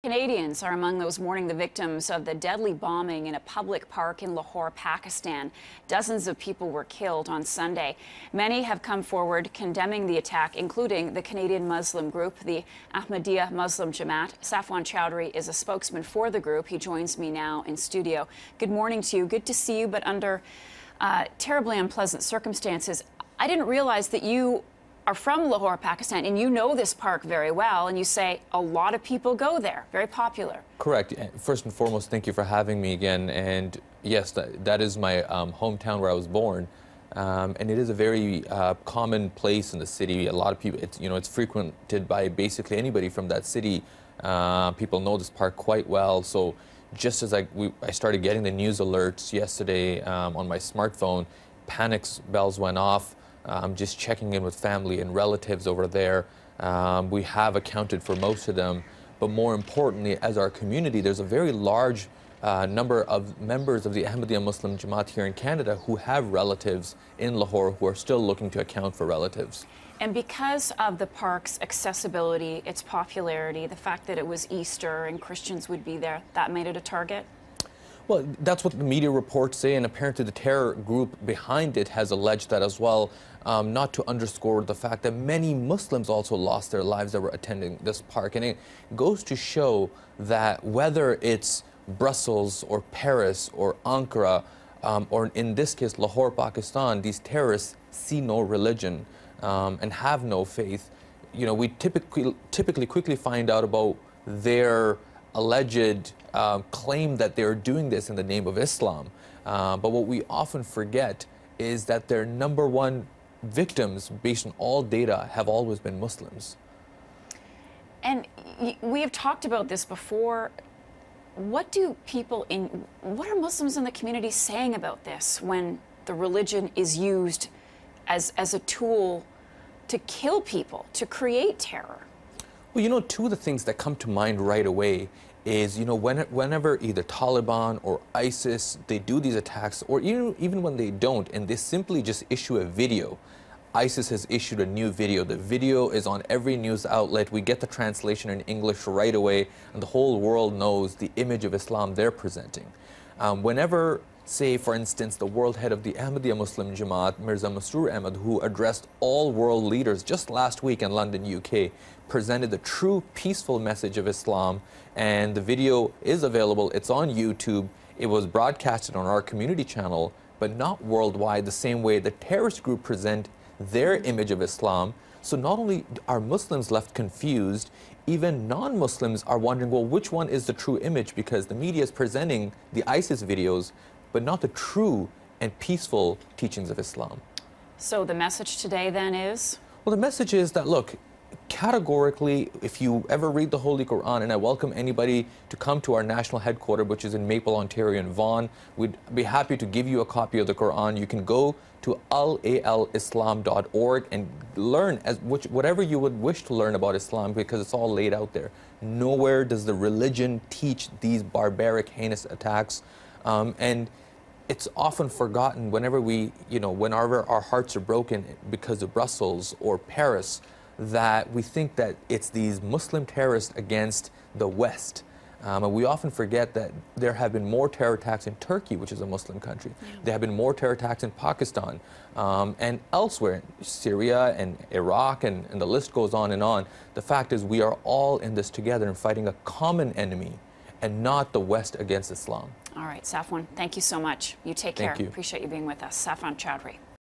Canadians are among those mourning the victims of the deadly bombing in a public park in Lahore, Pakistan. Dozens of people were killed on Sunday. Many have come forward condemning the attack, including the Canadian Muslim group, the Ahmadiyya Muslim Jama'at. Safwan Choudhry is a spokesman for the group. He joins me now in studio. Good morning to you. Good to see you, but under terribly unpleasant circumstances. I didn't realize that you are from Lahore, Pakistan, and you know this park very well, and you say a lot of people go there, very popular. Correct. First and foremost, thank you for having me again. And yes, that is my hometown where I was born, and it is a very common place in the city. A lot of people, it's frequented by basically anybody from that city. People know this park quite well. So just as I started getting the news alerts yesterday on my smartphone, panic bells went off. Just checking in with family and relatives over there. We have accounted for most of them, but more importantly, as our community, there's a very large number of members of the Ahmadiyya Muslim Jama'at here in Canada who have relatives in Lahore who are still looking to account for relatives. And because of the park's accessibility, its popularity, the fact that it was Easter and Christians would be there, that made it a target? Well, that's what the media reports say, and apparently the terror group behind it has alleged that as well, not to underscore the fact that many Muslims also lost their lives that were attending this park. And it goes to show that whether it's Brussels or Paris or Ankara, or in this case Lahore, Pakistan, these terrorists see no religion and have no faith. You know, we typically quickly find out about their alleged claim that they're doing this in the name of Islam. But what we often forget is that their number one victims, based on all data, have always been Muslims. And we have talked about this before. What are Muslims in the community saying about this when the religion is used as a tool to kill people, to create terror? Well, you know, two of the things that come to mind right away is, whenever either Taliban or ISIS, they do these attacks, or even when they don't, and they simply just issue a video. ISIS has issued a new video. The video is on every news outlet. We get the translation in English right away, and the whole world knows the image of Islam they're presenting. Whenever, say, for instance, the world head of the Ahmadiyya Muslim Jama'at, Mirza Masroor Ahmad, who addressed all world leaders just last week in London, UK, presented the true peaceful message of Islam, and the video is available. It's on YouTube. It was broadcasted on our community channel, but not worldwide, the same way the terrorist group present their image of Islam. So not only are Muslims left confused, even non-Muslims are wondering, well, which one is the true image? Because the media is presenting the ISIS videos, but not the true and peaceful teachings of Islam. So the message today then is? Well, the message is that, look, categorically, if you ever read the Holy Quran, and I welcome anybody to come to our national headquarters, which is in Maple, Ontario, and Vaughan, we'd be happy to give you a copy of the Quran. You can go to alislam.org and learn whatever you would wish to learn about Islam, because it's all laid out there. Nowhere does the religion teach these barbaric, heinous attacks. And it's often forgotten whenever whenever our hearts are broken because of Brussels or Paris, that we think that it's these Muslim terrorists against the West. And we often forget that there have been more terror attacks in Turkey, which is a Muslim country. Yeah. There have been more terror attacks in Pakistan and elsewhere, Syria and Iraq, and the list goes on and on. The fact is, we are all in this together and fighting a common enemy, and not the West against Islam. All right, Safwan, thank you so much. You take care. Thank you. Appreciate you being with us. Safwan Choudhry.